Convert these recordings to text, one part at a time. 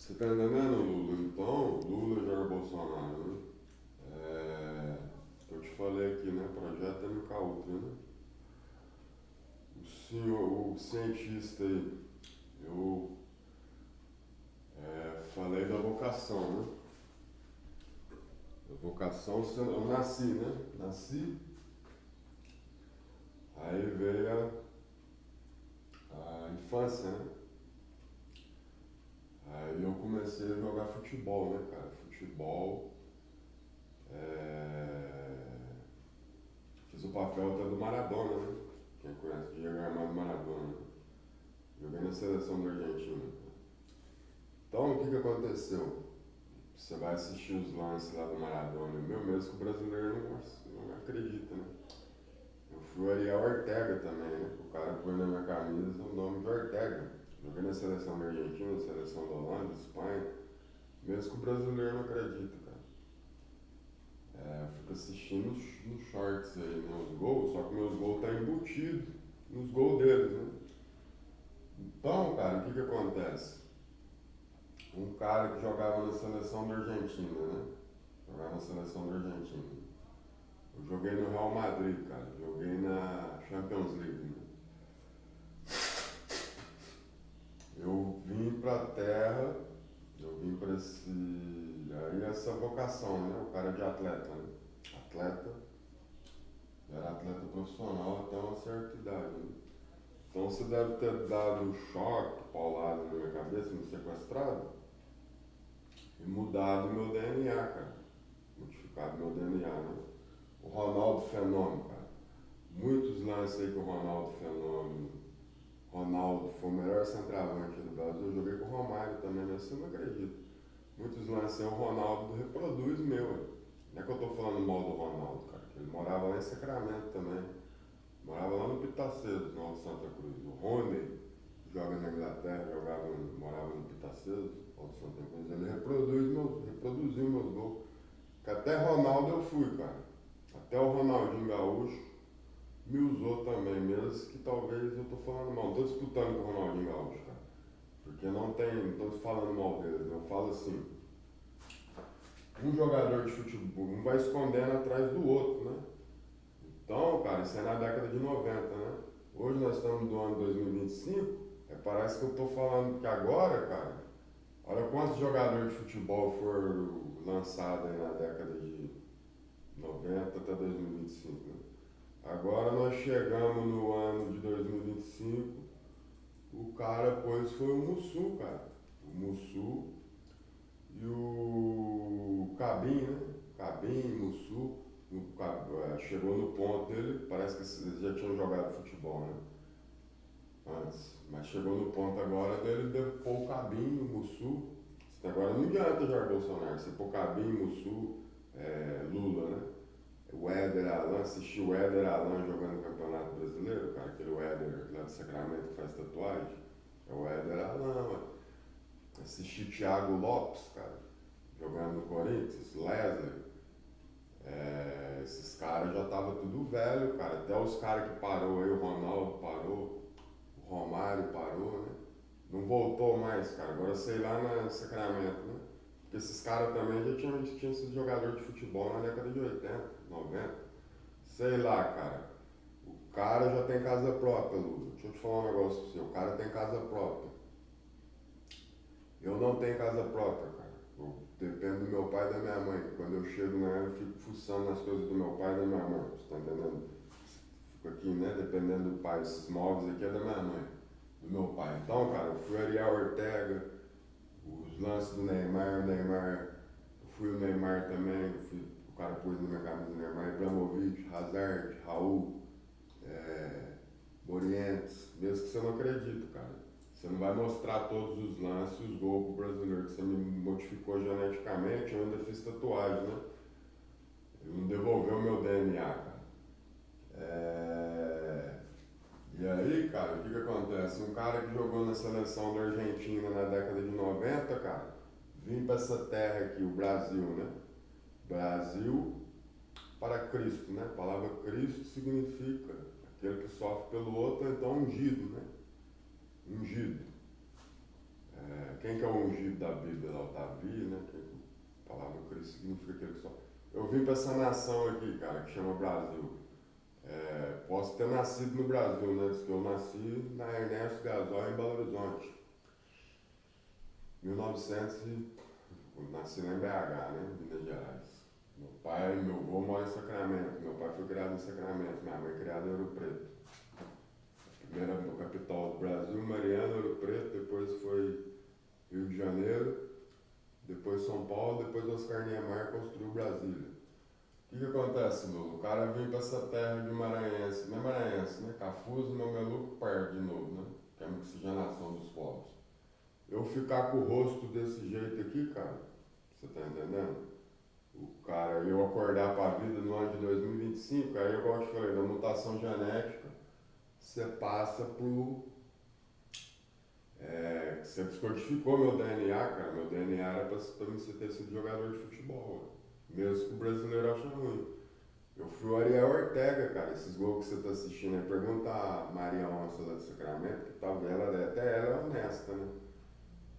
Você tá entendendo, Lula? Então, Lula e Jair Bolsonaro, né? Eu te falei aqui, né? Projeto MKUltra, né? O senhor, o cientista aí, eu falei da vocação, né? A vocação, eu nasci, né? Nasci, aí veio a infância, né? Aí eu comecei a jogar futebol, né, cara? Futebol. é, Fiz o papel até do Maradona, né? Quem conhece Diego Armando Maradona, né? Joguei na seleção da Argentina. Então, o que aconteceu? Você vai assistir os lances lá do Maradona, meu mesmo que o brasileiro não acredita, né? Eu fui o Ariel Ortega também, né? O cara pôs na minha camisa o nome de Ortega. Joguei na seleção da Argentina, seleção da Holanda, Espanha. Mesmo que o brasileiro não acredita, cara. Eu fico assistindo nos shorts aí, né? Os gols, só que meus gols tá embutido nos gols deles, né? Então, cara, o que acontece? Um cara que jogava na seleção da Argentina, né? Jogava na seleção da Argentina. Eu joguei no Real Madrid, cara. Joguei na Champions League, né? Eu vim pra terra, eu vim pra esse. Aí essa vocação, né? O cara de atleta, né? Atleta, era atleta profissional até uma certa idade, né? Então você deve ter dado um choque, paulado na minha cabeça, me sequestrado e mudado meu DNA, cara. Modificado meu DNA, né? O Ronaldo Fenômeno, cara. Muitos lances aí com o Ronaldo Fenômeno. Ronaldo foi o melhor centroavante do Brasil. Eu joguei com o Romário também, mas você não acredita. Muitos lances aí o Ronaldo reproduz meu. Não é que eu tô falando mal do Ronaldo, cara, que ele morava lá em Sacramento também. Morava lá no Pitaceiros, no Alto Santa Cruz. O Rony joga na Inglaterra, morava no Pitaceiros, Alto Santa Cruz. Ele reproduziu meus gols. Que até Ronaldo eu fui, cara. Até o Ronaldinho Gaúcho me usou também, mesmo que talvez eu tô falando mal. Não tô disputando com o Ronaldinho Gaúcho, cara. Porque não tô falando mal deles. Eu falo assim, um jogador de futebol, um vai escondendo atrás do outro, né? Então, cara, isso é na década de 90, né? Hoje nós estamos no ano 2025, parece que eu tô falando que agora, cara, olha quantos jogadores de futebol foram lançados aí na década de 90 até 2025, né? Agora nós chegamos no ano de 2025, o cara pois foi o Mussu, cara. O Mussu e o Cabim, né? Cabim, Mussu, chegou no ponto dele, parece que eles já tinham jogado futebol, né? Antes. Mas chegou no ponto agora dele de pôr o Cabim, o Mussu. Agora não adianta Jair Bolsonaro, você pôr Cabim, Mussu, Lula, né? O Éder Alan, assisti o Éder Alan jogando no Campeonato Brasileiro, cara, aquele Éder lá de Sacramento que faz tatuagem. É o Éder Alan, mano. Assisti o Thiago Lopes, cara, jogando no Corinthians, Leslie. Esses caras já estavam tudo velho, cara. Até os caras que parou aí, o Ronaldo parou, o Romário parou, né? Não voltou mais, cara. Agora sei lá na Sacramento, né? Porque esses caras também já tinham sido jogador de futebol na década de 80, 90. Sei lá, cara. O cara já tem casa própria, Lula. Deixa eu te falar um negócio pra você. O cara tem casa própria. Eu não tenho casa própria, cara. Eu dependo do meu pai e da minha mãe. Quando eu chego na eu fico fuçando nas coisas do meu pai e da minha mãe. Você tá entendendo? Fico aqui, né? Dependendo do pai. Esses móveis aqui é da minha mãe. Do meu pai. Então, cara, eu fui Ariel Ortega, os lances do Neymar, eu fui o Neymar também, o cara pôs na minha camisa do Neymar, Ibrahimovic, Hazard, Raul, Morientes, mesmo que você não acredite, cara. Você não vai mostrar todos os lances, os gols pro brasileiro, que você me modificou geneticamente, eu ainda fiz tatuagem, né? Ele não devolveu o meu DNA, cara. E aí, cara, o que acontece? Um cara que jogou na seleção da Argentina na década de 90, cara, vim pra essa terra aqui, o Brasil, né? Brasil para Cristo, né? A palavra Cristo significa aquele que sofre pelo outro, então ungido, né? Ungido. Quem que é o ungido da Bíblia lá, o Davi, né? A palavra Cristo significa aquele que só. Eu vim para essa nação aqui, cara, que chama Brasil. Posso ter nascido no Brasil, né? Diz que eu nasci na Ernesto Gasol, em Belo Horizonte. 1900 eu nasci lá em BH, né? Minas Gerais. Meu avô mora em Sacramento. Meu pai foi criado em Sacramento. Minha mãe criada em Ouro Preto. Primeira capital do Brasil, Mariana, Ouro Preto. Depois foi Rio de Janeiro. Depois São Paulo. Depois Oscar Niemeyer construiu Brasília. O que acontece, Lula? O cara vem para essa terra de Maranhense. Não é Maranhense, né? Cafuso, Mameluco, Pardo de novo, né? Que é a oxigenação dos povos. Eu ficar com o rosto desse jeito aqui, cara, você tá entendendo? O cara, eu acordar para a vida no ano de 2025, aí igual eu te falei, da mutação genética, você passa por. Você descodificou meu DNA, cara. Meu DNA era para você ter sido jogador de futebol, mesmo que o brasileiro ache ruim. Eu fui o Ariel Ortega, cara. Esses gols que você tá assistindo aí, pergunta a Maria Onça lá de Sacramento, que talvez até ela é honesta, né?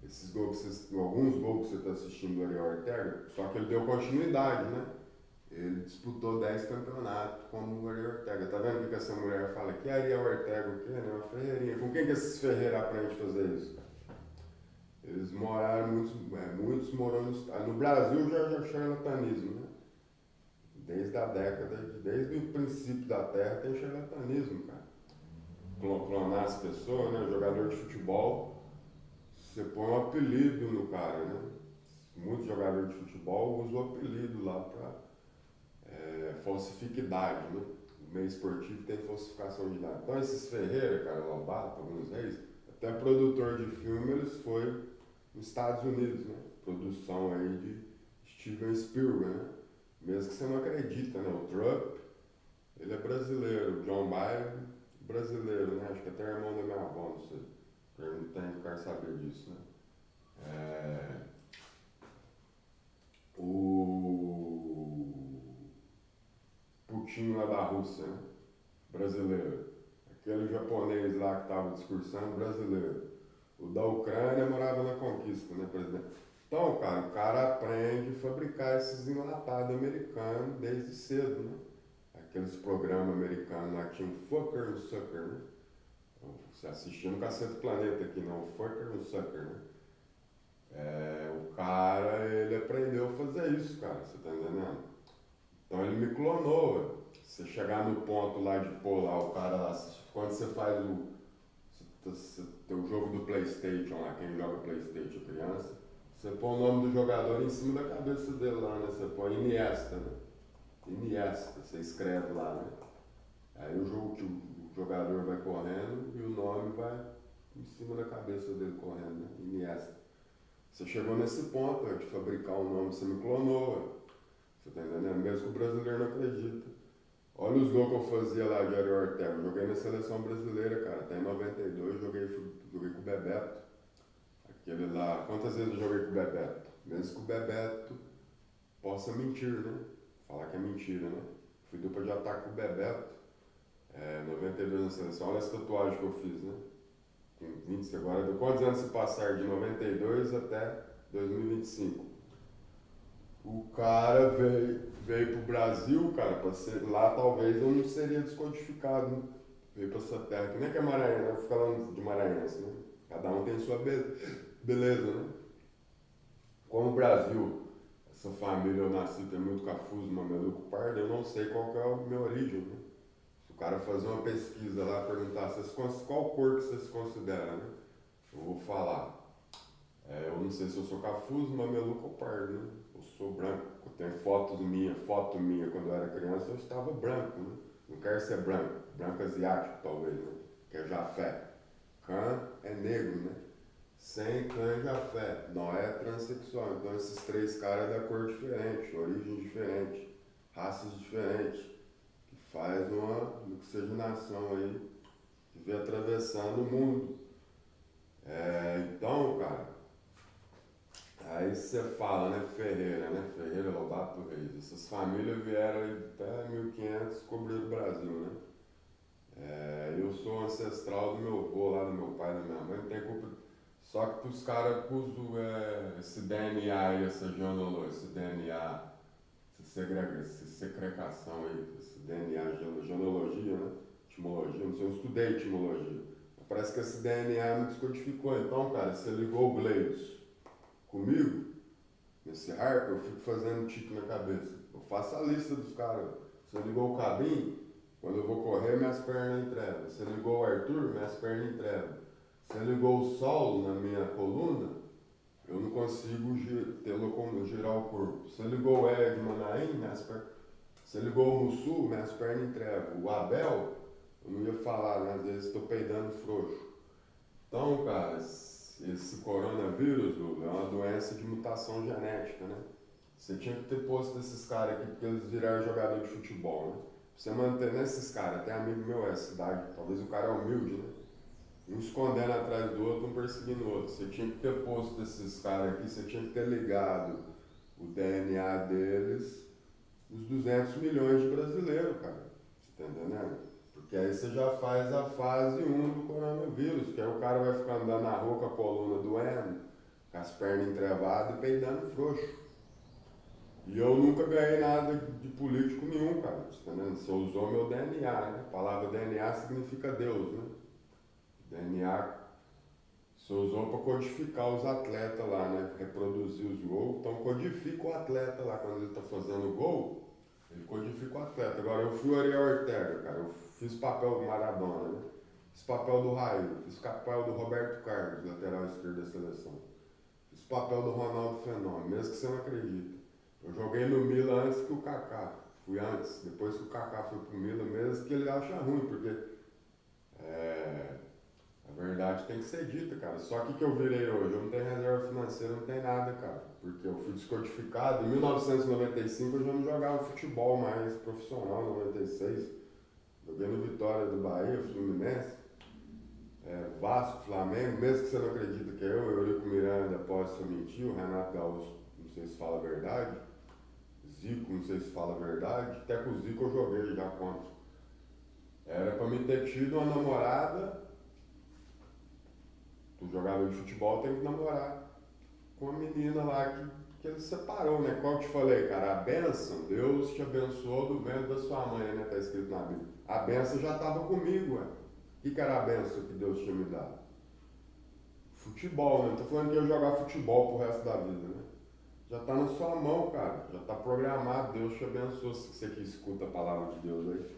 Esses gols alguns gols que você está assistindo do Ariel Ortega, só que ele deu continuidade, né? Ele disputou 10 campeonatos como o Ariel Ortega. Tá vendo o que essa mulher fala? Que Ariel Ortega o quê? Né? Uma ferreirinha. Com quem que esses ferreiros aprendem a fazer isso? Eles moraram, muitos moram no Brasil já é charlatanismo, né? Desde a desde o princípio da Terra tem charlatanismo, cara. Clonar as pessoas, né? Jogador de futebol, você põe um apelido no cara, né? Muitos jogadores de futebol usam o apelido lá para falsificar idade, né? No meio esportivo tem falsificação de idade. Então esses Ferreira, cara, Lobato, alguns reis, até produtor de filme eles foi nos Estados Unidos, né? Produção aí de Steven Spielberg, né? Mesmo que você não acredita, né? O Trump, ele é brasileiro, o John Biden, brasileiro, né? Acho que até é irmão da minha avó, não sei. Eu não quero saber disso, né? O Putin lá da Rússia, né? Brasileiro. Aquele japonês lá que estava discursando, brasileiro. O da Ucrânia morava na conquista, né, presidente? Então, cara, o cara aprende a fabricar esses enlatados americanos desde cedo, né? Aqueles programas americanos lá que tinham Fucker and Sucker, né? Você assistindo Cacete do Planeta aqui, não, Fucker and Sucker, né? O cara, ele aprendeu a fazer isso, cara, você tá entendendo? Então ele me clonou. Você chegar no ponto lá de pôr lá o cara lá, quando você faz o jogo do Playstation lá, quem joga Playstation criança, você põe o nome do jogador em cima da cabeça dele lá, né? Você põe Iniesta, né? Iniesta, você escreve lá, né? Aí o jogador vai correndo e o nome vai em cima da cabeça dele correndo, né? Iniesta. Você chegou nesse ponto de fabricar um nome, você me clonou. Você tá entendendo? Mesmo que o brasileiro não acredita. Olha os gols que eu fazia lá de Ariel Ortega. Eu joguei na seleção brasileira, cara. Até em 92 joguei com o Bebeto. Aquele lá. Quantas vezes eu joguei com o Bebeto? Mesmo que o Bebeto possa mentir, né? Falar que é mentira, né? Fui dupla de ataque com o Bebeto. 92 na seleção. Olha essa tatuagem que eu fiz, né? Com 20 agora. Quantos anos se passaram de 92 até 2025? O cara veio pro Brasil, cara, pra ser, lá talvez eu não seria descodificado, né? Veio pra essa terra, que nem que é Maranhão, eu fico falando de Maranhense, né? Cada um tem sua beleza, né? Como o Brasil, essa família eu nasci, tem muito Cafuso, Mameluco, Pardo, eu não sei qual que é a minha origem, né? Se o cara fazer uma pesquisa lá, perguntar qual cor que você se considera, né? Eu vou falar. Eu não sei se eu sou Cafuso, Mameluco ou Pardo, né? Eu sou branco. Tem foto minha quando eu era criança, eu estava branco, né? Não quero ser branco asiático talvez, né? Que é Jafé. Cã é negro, né? Sem Cã é Jafé. Noé é transexual. Então esses três caras é da cor diferente, origem diferente, raças diferentes, que faz uma oxigenação aí, que vem atravessando o mundo. Então, cara, aí você fala, né, Ferreira, né? Ferreira, Lobato, Reis. Essas famílias vieram aí até 1500 cobriram o Brasil, né? Eu sou ancestral do meu avô lá, do meu pai, da minha mãe, não tem culpa. Só que os caras usam esse DNA aí, essa genealogia, esse DNA, essa segregação aí, esse DNA, genealogia, né? Etimologia, não sei, eu estudei etimologia. Parece que esse DNA me descodificou. Então, cara, você ligou o Gleidos comigo, nesse harp, eu fico fazendo tique na cabeça. Eu faço a lista dos caras. Você ligou o Cabim, quando eu vou correr, minhas pernas entregam. Você ligou o Arthur, minhas pernas entregam. Você ligou o Sol na minha coluna, eu não consigo tê-lo como girar o corpo. Você ligou o Ed Manaim, minhas pernas. Você ligou o Mussu, minhas pernas entregam. O Abel, eu não ia falar, né? Às vezes estou peidando frouxo. Então, cara, esse coronavírus, Lula, é uma doença de mutação genética, né? Você tinha que ter posto esses caras aqui porque eles viraram jogador de futebol, né? Pra você manter nesses caras, tem amigo meu, cidade, talvez o cara é humilde, né? Um escondendo atrás do outro, um perseguindo o outro. Você tinha que ter posto esses caras aqui, você tinha que ter ligado o DNA deles nos 200 milhões de brasileiros, cara. Você tá entendendo? Porque aí você já faz a fase 1 do coronavírus, que aí o cara vai ficar andando na rua com a coluna doendo, com as pernas entrevadas e peidando frouxo. E eu nunca ganhei nada de político nenhum, cara. Você tá entendendo? Você usou meu DNA, né? A palavra DNA significa Deus, né? DNA você usou para codificar os atletas lá, né? Reproduzir os gols. Então codifica o atleta lá quando ele está fazendo o gol. Ele codifica o atleta. Agora eu fui o Ariel Ortega, cara. Eu fiz papel do Maradona, né? Fiz papel do Raí, fiz papel do Roberto Carlos, lateral esquerdo da seleção. Fiz papel do Ronaldo Fenômeno, mesmo que você não acredite. Eu joguei no Milan antes que o Kaká. Fui antes, depois que o Kaká foi pro Milan, mesmo que ele acha ruim, porque a verdade tem que ser dita, cara. Só que eu virei hoje? Eu não tenho reserva financeira, não tem nada, cara. Porque eu fui descodificado. Em 1995 eu já não jogava futebol mais profissional, em 96. Joguei no Vitória do Bahia, Fluminense, Vasco, Flamengo, mesmo que você não acredita que é eu, Eurico Miranda, pode ser mentir, o Renato Gaúcho, não sei se fala a verdade, Zico, não sei se fala a verdade, até com o Zico eu joguei já contra. Era pra mim ter tido uma namorada. O jogador de futebol tem que namorar com a menina lá que ele separou, né? Qual eu te falei, cara? A bênção, Deus te abençoou do vento da sua mãe, né? Tá escrito na Bíblia. A bênção já estava comigo, ué. O que era a bênção que Deus tinha me dado? Futebol, né? Não tô falando que eu ia jogar futebol pro resto da vida, né? Já tá na sua mão, cara. Já tá programado. Deus te abençoou. Se você que escuta a palavra de Deus aí,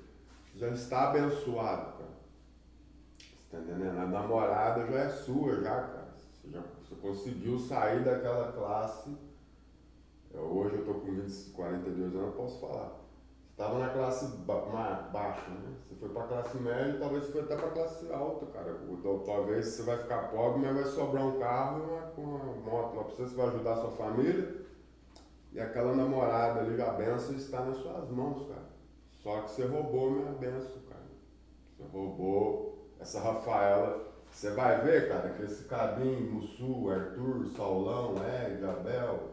já está abençoado, cara. Você tá entendendo? A namorada já é sua, já, cara. Você conseguiu sair daquela classe. Hoje eu estou com 42 anos, eu posso falar. Você estava na classe baixa, né? Você foi para a classe média, talvez você foi até para a classe alta, cara. Talvez você vai ficar pobre, mas vai sobrar um carro e uma moto lá para você vai ajudar a sua família. E aquela namorada ali, a benção está nas suas mãos, cara. Só que você roubou minha benção, cara. Você roubou essa Rafaela. Você vai ver, cara, que esse Cabim, Mussu, Arthur, Saulão, Ed, Abel,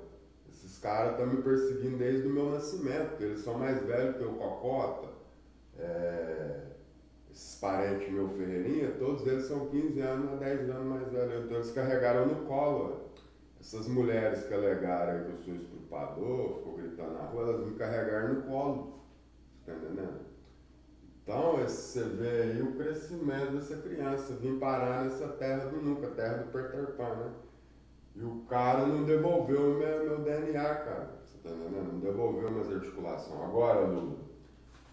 esses caras estão me perseguindo desde o meu nascimento, porque eles são mais velhos que o Cocota, esses parentes meu Ferreirinha, todos eles são 15 anos a 10 anos mais velhos, então eles carregaram no colo. Essas mulheres que alegaram que eu sou estuprador, ficou gritando na rua, elas me carregaram no colo, tá entendendo? Então, você vê aí o crescimento dessa criança, vim parar nessa terra do nunca, terra do Peter Pan, né? E o cara não devolveu meu DNA, cara. Você tá entendendo? Não devolveu minhas articulações. Agora, Lula,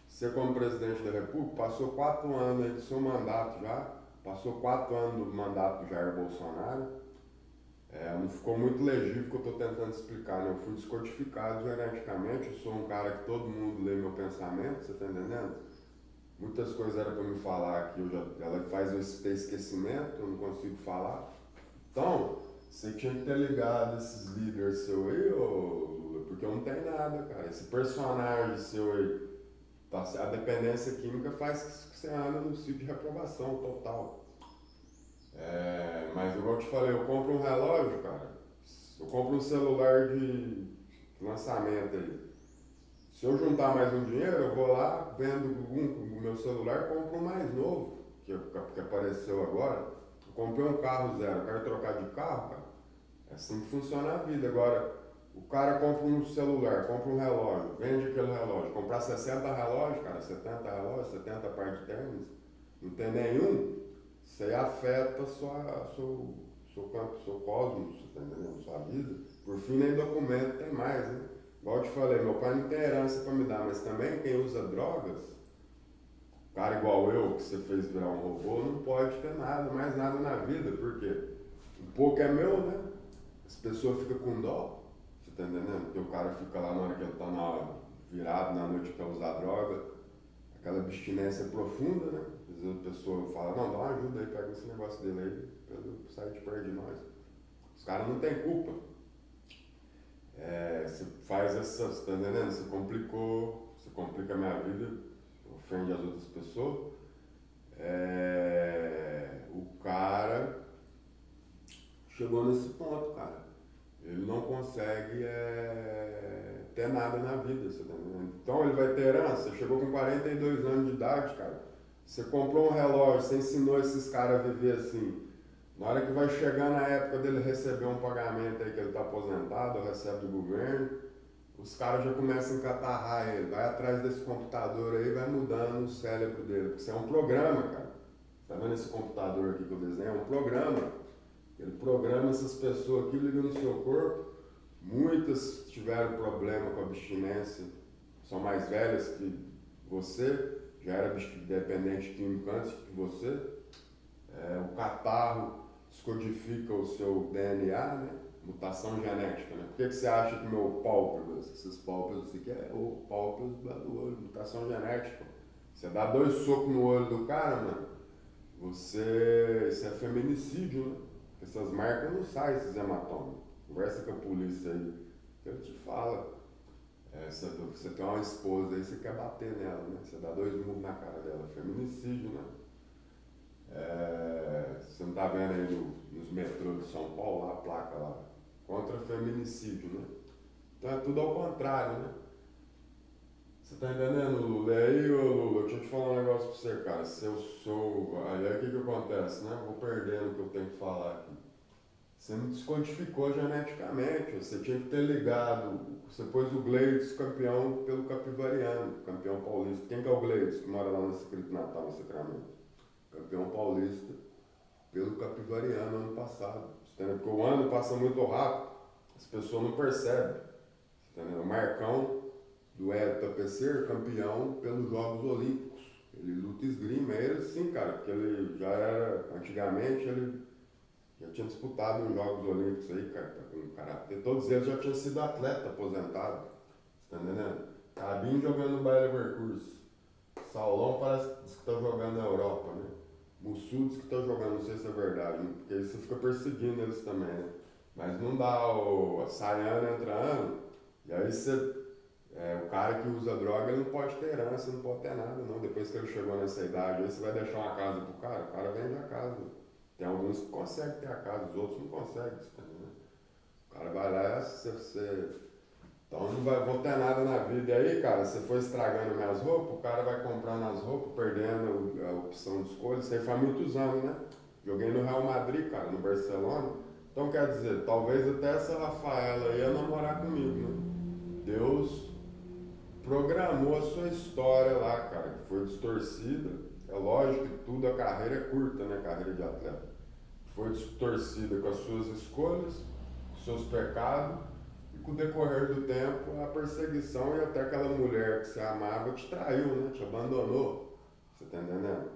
você como presidente da República passou 4 anos aí do seu mandato já, passou 4 anos do mandato do Jair Bolsonaro. Não ficou muito legível o que eu estou tentando explicar, né? Eu fui descodificado geneticamente, eu sou um cara que todo mundo lê meu pensamento, você tá entendendo? Muitas coisas eram para me falar aqui, ela faz eu ter esquecimento, eu não consigo falar. Então, você tinha que ter ligado esses líderes seu aí, ô Lula, porque eu não tenho nada, cara. Esse personagem seu aí, a dependência química faz que você anda no sítio de reprovação total. Mas igual eu te falei, eu compro um relógio, cara. Eu compro um celular de lançamento aí. Se eu juntar mais um dinheiro, eu vou lá, vendo o meu celular, compro um mais novo, que apareceu agora. comprei um carro zero, eu quero trocar de carro, cara. É assim que funciona a vida. Agora, o cara compra um celular, compra um relógio, vende aquele relógio. Comprar 60 relógios, cara, 70 relógios, 70 par de tênis, não tem nenhum, isso aí afeta seu cosmos, você tá entendendo? Sua vida. Por fim, nem documento tem mais, né? Igual eu te falei, meu pai não tem herança para me dar, mas também quem usa drogas, cara igual eu, que você fez virar um robô, não pode ter nada, mais nada na vida, porque um pouco é meu, né? As pessoas ficam com dó, você tá entendendo? Porque o cara fica lá na hora que ele tá virado na noite para usar droga, aquela abstinência profunda, né? Às vezes a pessoa fala, não, dá uma ajuda aí, pega esse negócio dele aí, pra ele sair de perto de nós. Os caras não têm culpa. Você faz essa, você tá entendendo? Você complica a minha vida, ofende as outras pessoas. O cara chegou nesse ponto, cara. Ele não consegue ter nada na vida, você tá entendendo? Então ele vai ter herança. Você chegou com 42 anos de idade, cara. Você comprou um relógio, você ensinou esses caras a viver assim. Na hora que vai chegar na época dele receber um pagamento aí que ele está aposentado, ou recebe do governo, os caras já começam a encatarrar ele. Vai atrás desse computador aí, vai mudando o cérebro dele. Porque isso é um programa, cara. Tá vendo esse computador aqui que eu desenho? É um programa. Ele programa essas pessoas aqui, liga no seu corpo. Muitas tiveram problema com abstinência, são mais velhas que você, já era dependente químico antes que você. O catarro descodifica o seu DNA, né? Mutação genética, né? Por que você acha que meu pálpebra, esses pálpebras aqui é o pálpebra do olho, mutação genética. Você dá 2 socos no olho do cara, mano, isso é feminicídio, né? Essas marcas não saem, esses hematomas. Conversa com a polícia aí, que ele te fala. Você tem uma esposa aí, você quer bater nela, né? Você dá 2 murros na cara dela, feminicídio, né? Você não está vendo aí nos metrôs de São Paulo, lá, a placa lá, contra feminicídio, né? Então é tudo ao contrário, né? Você tá entendendo, Lula? E aí, ô Lula, deixa eu te falar um negócio pra você, cara. Se eu sou. Aí o que que acontece, né? Vou perdendo o que eu tenho que falar aqui. Você não descodificou geneticamente, você tinha que ter ligado. Você pôs o Gleides campeão pelo Capivariano, campeão paulista. Quem que é o Gleides, que mora lá no Secreto Natal, no Sacramento? Campeão paulista pelo Capivariano ano passado. Entendeu? Porque o ano passa muito rápido, as pessoas não percebem. Entendeu? O Marcão do Hélio Tapeceiro, campeão pelos Jogos Olímpicos. Ele luta esgrima, ele sim, cara, porque ele já era, antigamente, ele já tinha disputado nos Jogos Olímpicos aí, cara, com karatê. Todos eles já tinham sido atleta aposentado, tá entendendo? Cabinho jogando no Bayer Leverkusen. Saulão parece que está jogando na Europa, né? Mussu diz que está jogando, não sei se é verdade, né? Porque aí você fica perseguindo eles também, né? Mas não dá, sai ano, entra ano, e aí o cara que usa droga, ele não pode ter herança, não pode ter nada, não. Depois que ele chegou nessa idade, aí você vai deixar uma casa pro cara, o cara vende a casa. Tem alguns que conseguem ter a casa, os outros não conseguem, tá entendendo? O cara vai lá, então não vou ter nada na vida. E aí, cara, você foi estragando minhas roupas, o cara vai comprando as roupas, perdendo a opção de escolha. Isso aí faz muitos anos, né? Joguei no Real Madrid, cara, no Barcelona. Então, quer dizer, talvez até essa Rafaela ia namorar comigo, né? Deus programou a sua história lá, cara, que foi distorcida. É lógico que tudo, a carreira é curta, né? A carreira de atleta. Foi distorcida com as suas escolhas, com os seus pecados. E com o decorrer do tempo, a perseguição e até aquela mulher que você amava te traiu, né? Te abandonou. Você tá entendendo?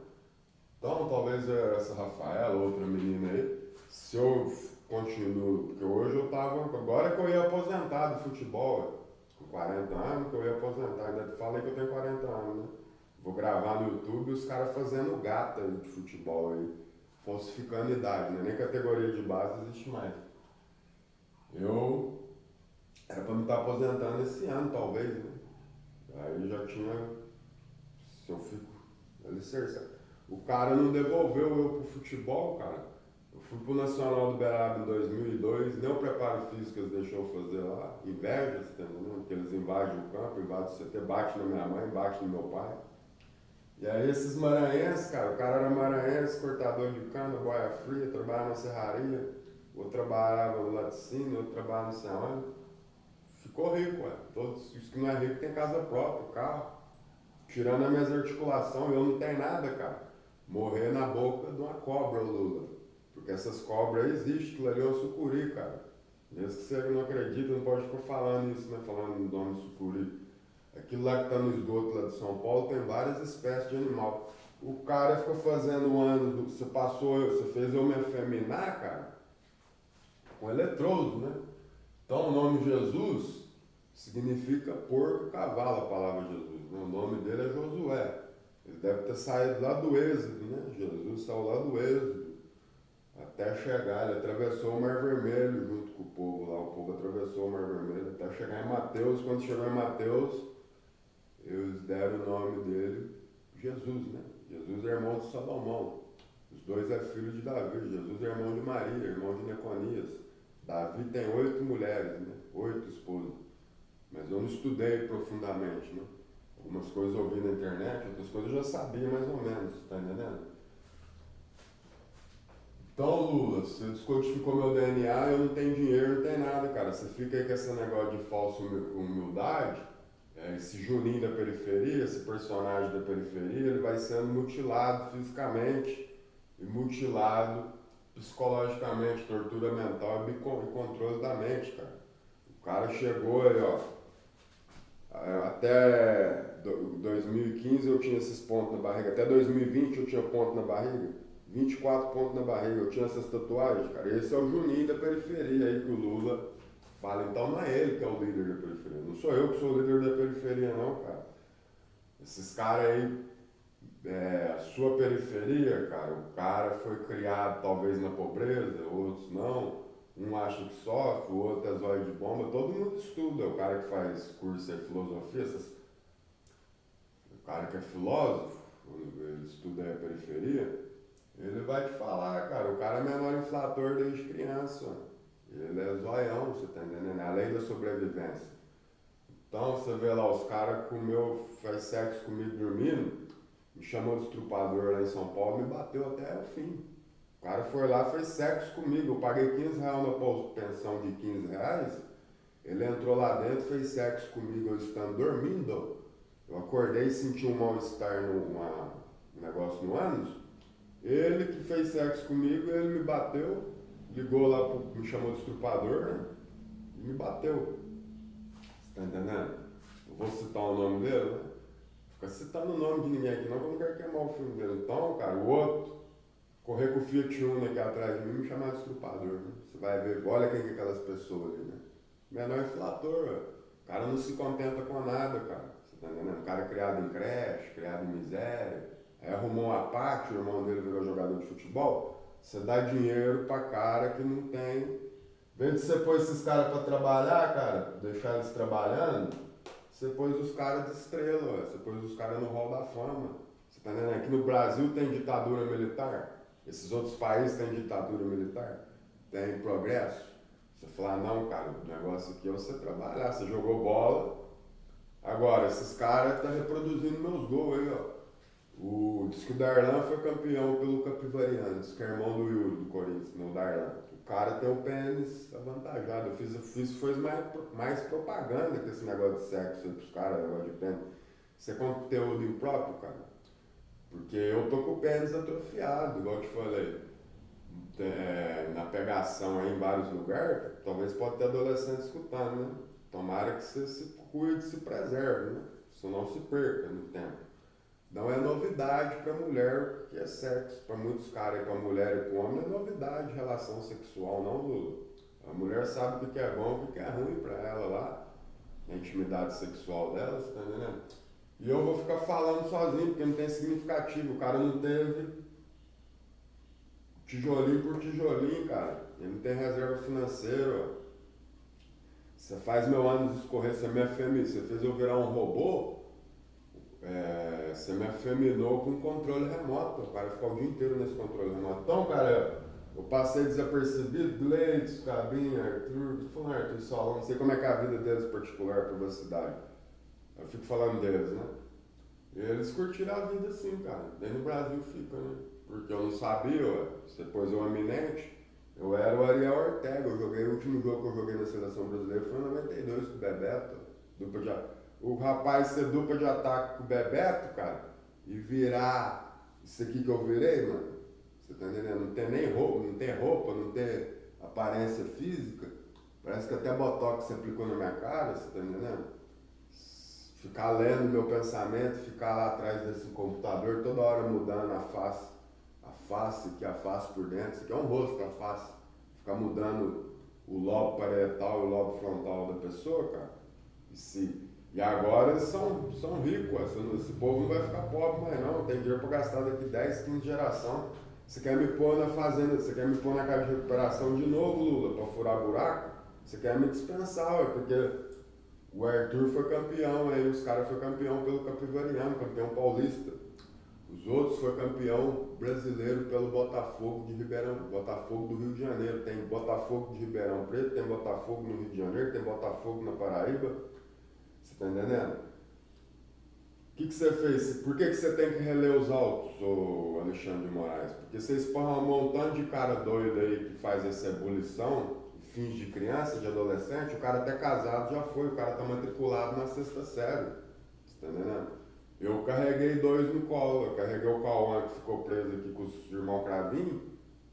Então, talvez essa Rafaela, outra menina aí, se eu continuo, porque hoje eu tava, agora que eu ia aposentar do futebol, com 40 anos, que eu ia aposentar, ainda falei que eu tenho 40 anos, né? Vou gravar no YouTube os caras fazendo gata aí de futebol aí, falsificando idade, né? Nem categoria de base existe mais. Era para me estar aposentando esse ano, talvez, né? Aí já tinha, se eu fico, alicerce. O cara não devolveu eu pro futebol, cara. Eu fui pro Nacional do Beraba em 2002, nem o preparo físico eles deixou eu fazer lá. Inveja, você tá entendendo? Porque eles invadem o campo, invadem o CT, bate na minha mãe, bate no meu pai. E aí esses maranhenses, cara, o cara era maranhense, cortador de cana, boia fria, trabalhava na serraria, outro trabalhava no laticínio, outro trabalhava não sei onde. Ficou rico, ué. Todos os que não é rico tem casa própria, carro. Tirando as minhas articulações, eu não tenho nada, cara. Morrer na boca de uma cobra, Lula. Porque essas cobras aí existem, aquilo ali é um sucuri, cara. Mesmo que você não acredita, não pode ficar falando isso, né? Falando no nome de sucuri. Aquilo lá que tá no esgoto lá de São Paulo tem várias espécies de animal. O cara ficou fazendo anos, você passou, você fez eu me afeminar, cara, com eletrodo, né? Então o nome Jesus significa porco e cavalo, a palavra Jesus. Né? O nome dele é Josué. Ele deve ter saído lá do Êxodo, né? Jesus saiu lá do Êxodo. Até chegar, ele atravessou o Mar Vermelho junto com o povo lá. O povo atravessou o Mar Vermelho até chegar em Mateus. Quando chegou em Mateus, eles deram o nome dele Jesus, né? Jesus é irmão de Salomão. Os dois é filho de Davi. Jesus é irmão de Maria, irmão de Neconias. Davi tem 8 mulheres, né? 8 esposas. Mas eu não estudei profundamente, né? Algumas coisas eu vi na internet, outras coisas eu já sabia mais ou menos, tá entendendo? Então, Lula, você descodificou meu DNA, eu não tenho dinheiro, não tenho nada, cara. Você fica aí com esse negócio de falsa humildade, esse Juninho da periferia, esse personagem da periferia, ele vai sendo mutilado fisicamente e mutilado psicologicamente, tortura mental e controle da mente, cara. O cara chegou aí, ó, até 2015 eu tinha esses pontos na barriga, até 2020 eu tinha ponto na barriga, 24 pontos na barriga, eu tinha essas tatuagens, cara. Esse é o Juninho da periferia aí que o Lula fala, então não é ele que é o líder da periferia, não sou eu que sou o líder da periferia não, cara. Esses caras aí, a sua periferia, cara, o cara foi criado talvez na pobreza, outros não. Um acha que sofre, o outro é zóio de bomba, todo mundo estuda. O cara que faz curso de filosofia, o cara que é filósofo, ele estuda a periferia, ele vai te falar, cara, o cara é menor inflator desde criança. Ele é zoião, você tá entendendo? É a lei da sobrevivência. Então você vê lá, os caras faz sexo comigo dormindo, me chamou de estrupador lá em São Paulo, me bateu até o fim. O cara foi lá, fez sexo comigo, eu paguei R$ 15 na pensão de R$ 15, ele entrou lá dentro, fez sexo comigo, eu estando dormindo, eu acordei e senti um mal-estar um negócio no ânus, ele que fez sexo comigo, ele me bateu, ligou lá, me chamou de estrupador, né, e me bateu, você tá entendendo? Eu vou citar o nome dele, né? Fica citando o nome de ninguém aqui não, que eu não quero queimar o filme dele. Então, cara, o outro, correr com o Fiat Uno aqui atrás de mim, me chamar de estrupador, né? Você vai ver, olha quem que é aquelas pessoas ali, né? Menor inflator, o cara não se contenta com nada, cara. Você tá entendendo? O cara é criado em creche, criado em miséria, aí arrumou uma parte, o irmão dele virou jogador de futebol. Você dá dinheiro pra cara que não tem. Em vez de você pôr esses caras pra trabalhar, cara, deixar eles trabalhando, você pôs os caras de estrela, você pôs os caras no hall da fama. Você tá entendendo? Aqui no Brasil tem ditadura militar. Esses outros países têm ditadura militar? Tem progresso? Você fala, não, cara, o negócio aqui é você trabalhar, você jogou bola. Agora, esses caras estão reproduzindo meus gols aí, ó. Diz que o Darlan foi campeão pelo Capivariano, diz que é irmão do Yuri, do Corinthians, não o Darlan. O cara tem o pênis avantajado. Eu fiz mais propaganda que esse negócio de sexo aí pros caras, negócio de pênis. Isso é conteúdo impróprio, cara. Porque eu tô com o pênis atrofiado, igual eu te falei. Na pegação aí em vários lugares, talvez pode ter adolescente escutando, né? Tomara que você se cuide, se preserve, né? Isso não se perca no tempo. Não é novidade para mulher que é sexo. Para muitos caras, para mulher e para homem, não é novidade relação sexual, não, Lula. A mulher sabe o que é bom e o que é ruim para ela lá, na intimidade sexual dela, você tá entendendo? E eu vou ficar falando sozinho, porque não tem significativo. O cara não teve tijolinho por tijolinho, cara. Ele não tem reserva financeira, ó. Você faz meu ânus escorrer, você me afeminou, você fez eu virar um robô, você me afeminou com controle remoto. O cara fica o dia inteiro nesse controle remoto. Então, cara, eu passei desapercebido, Gleides, Cabinha, Arthur, tô falando Arthur Solon, não sei como é que é a vida deles particular, privacidade. Eu fico falando deles, né? Eles curtiram a vida assim, cara. Daí no Brasil fica, né? Porque eu não sabia, ué. Você pôs o eminente. Eu era o Ariel Ortega. Eu joguei, o último jogo que eu joguei na seleção brasileira foi em 92 com o Bebeto. Dupla de, o rapaz ser dupla de ataque com o Bebeto, cara, e virar isso aqui que eu virei, mano. Você tá entendendo? Não tem nem roupa, não tem aparência física. Parece que até botox você aplicou na minha cara, você tá entendendo? Ficar lendo meu pensamento, ficar lá atrás desse computador, toda hora mudando a face, que é a face por dentro, isso aqui é um rosto, a face. Ficar mudando o lobo parietal e o lobo frontal da pessoa, cara. E agora eles são ricos, esse povo não vai ficar pobre mais não, tem dinheiro para gastar daqui 10, 15 geração. Você quer me pôr na fazenda, você quer me pôr na casa de recuperação de novo, Lula, para furar buraco? Você quer me dispensar, ué, porque o Arthur foi campeão, aí os caras foram campeão pelo Capivariano, campeão paulista. Os outros foram campeão brasileiro pelo Botafogo de Ribeirão, Botafogo do Rio de Janeiro. Tem Botafogo de Ribeirão Preto, tem Botafogo no Rio de Janeiro, tem Botafogo na Paraíba. Você tá entendendo? O que você fez? Por que você tem que reler os autos, ô Alexandre de Moraes? Porque você esparra um montão de cara doido aí que faz essa ebulição, fins de criança, de adolescente, o cara até casado já foi, o cara tá matriculado na sexta série. Você tá entendendo? Eu carreguei dois no colo, eu carreguei o Cauã que ficou preso aqui com os irmãos Cravinho,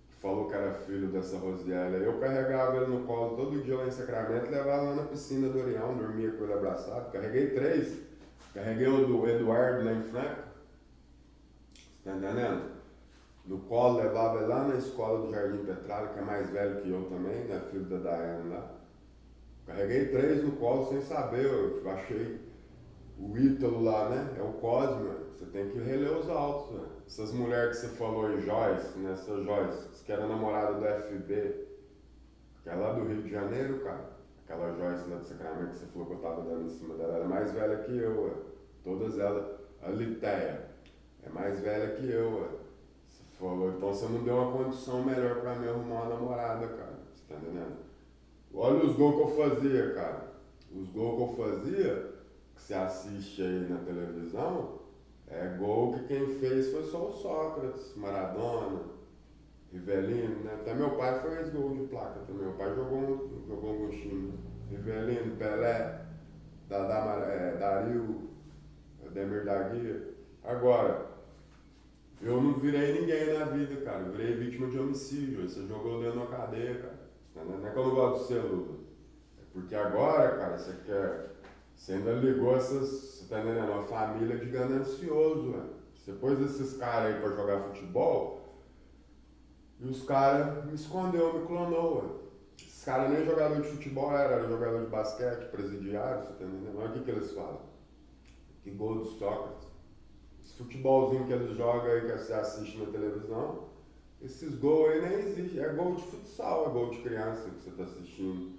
que falou que era filho dessa Rosiela. Eu carregava ele no colo todo dia lá em Sacramento, levava lá na piscina do Orião, dormia com ele abraçado. Carreguei três. Carreguei o do Eduardo lá em Franca. Você tá entendendo? No colo, levava ele lá na escola do Jardim Petralha, que é mais velho que eu também, né? Filho da Daiane lá. Carreguei três no colo sem saber, eu achei o Ítalo lá, né? É o Cosme, você tem que reler os autos, né? Essas mulheres que você falou em Joyce, né? Essa Joyce, que era namorada do FB, que é lá do Rio de Janeiro, cara. Aquela Joyce lá do Sacramento que você falou que eu tava dando em cima dela, ela é mais velha que eu, ué. Todas elas. A Litéia é mais velha que eu, ué. Você falou, então você não deu uma condição melhor pra mim arrumar uma namorada, cara. Você tá entendendo? Olha os gols que eu fazia, cara. Os gols que eu fazia, que você assiste aí na televisão, é gol que quem fez foi só o Sócrates, Maradona, Rivelino, né? Até meu pai fez gol de placa também. Meu pai jogou um time. Rivelino, Pelé, Dario, Ademir da Guia. Agora, eu não virei ninguém na vida, cara. Eu virei vítima de homicídio. Você jogou dentro da cadeia, cara. Não é que eu não gosto de ser Lula. É porque agora, cara, você quer. Você ainda ligou essas. Você tá entendendo? Uma família de ganancioso, velho. Você pôs esses caras aí pra jogar futebol e os caras me escondeu, me clonou, velho. Esses caras nem jogador de futebol era jogador de basquete, presidiário, você tá entendendo? Olha o que eles falam. Que gol do Sócrates. Esse futebolzinho que eles jogam aí, que você assiste na televisão, esses gols aí nem existem. É gol de futsal, é gol de criança que você está assistindo.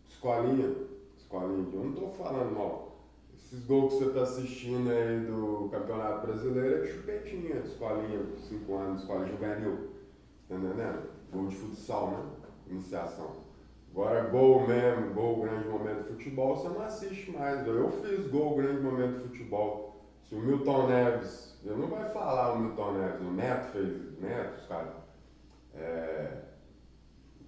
Escolinha, eu não estou falando mal. Esses gols que você está assistindo aí do Campeonato Brasileiro é de chupetinha, de escolinha, 5 anos, escola juvenil. Tá entendendo? Gol de futsal, né? Iniciação. Agora, gol mesmo, gol grande momento de futebol, você não assiste mais. Eu fiz gol grande momento de futebol. Se o Milton Neves, eu não vai falar o Milton Neves, o Neto fez, Neto, os caras.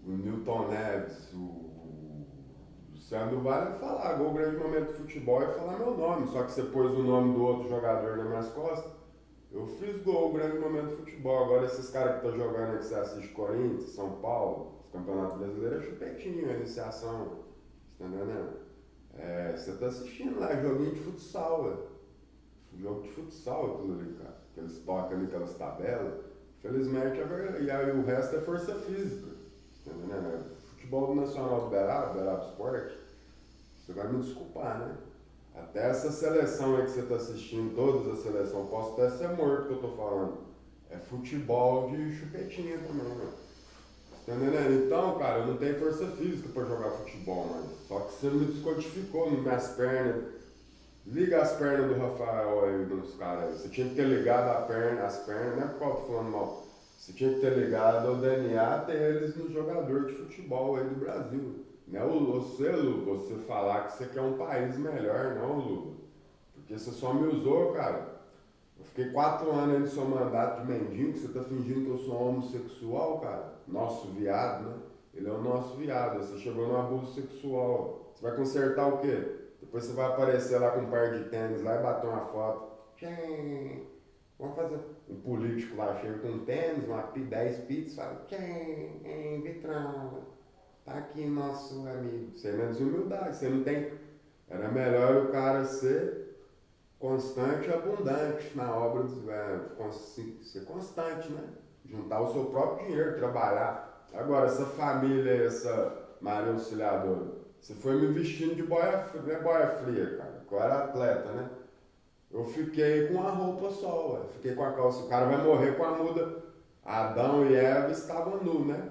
O Milton Neves, o Sandro vai falar gol grande momento de futebol e falar meu nome, só que você pôs o nome do outro jogador nas minhas costas. Eu fiz gol grande momento de futebol. Agora esses caras que estão jogando aí que você assiste Corinthians, São Paulo, Campeonato Brasileiro é chupetinho, é iniciação. Você tá entendendo? Você tá assistindo lá, joguinho de futsal, velho. Jogo de futsal aquilo ali, cara. Que eles tocam ali aquelas tabelas. Felizmente, e aí o resto é força física. Tá entendendo? Futebol Nacional do Beraba Sport, você vai me desculpar, né? Até essa seleção aí que você está assistindo, todas as seleções, posso até ser morto que eu tô falando. É futebol de chupetinha também, né? Tá entendendo? Então, cara, eu não tenho força física para jogar futebol, mas só que você me descodificou nas minhas pernas. Liga as pernas do Rafael aí, dos caras aí. Você tinha que ter ligado as pernas, não é por causa que eu tô falando mal. Você tinha que ter ligado o DNA deles no jogador de futebol aí do Brasil. Não é você falar que você quer um país melhor, não, Lula. Porque você só me usou, cara. Eu fiquei 4 anos aí no seu mandato de mendigo, você tá fingindo que eu sou homossexual, cara? Nosso viado, né? Ele é o nosso viado, você chegou no abuso sexual. Você vai consertar o quê? Depois você vai aparecer lá com um par de tênis lá e bater uma foto. Tchim, vamos fazer. Um político lá chega com um tênis, 10 pizzas, fala, tchim, Vitrão, tá aqui nosso amigo. Você é menos humildade, você não tem. Era melhor o cara ser constante e abundante na obra dos ser constante, né? Juntar o seu próprio dinheiro, trabalhar. Agora, essa família, essa Maria Auxiliadora, você foi me vestindo de boia fria, não é boia fria, cara, porque eu era atleta, né? Eu fiquei com a roupa só, ué. Fiquei com a calça. O cara vai morrer com a muda. Adão e Eva estavam nu, né?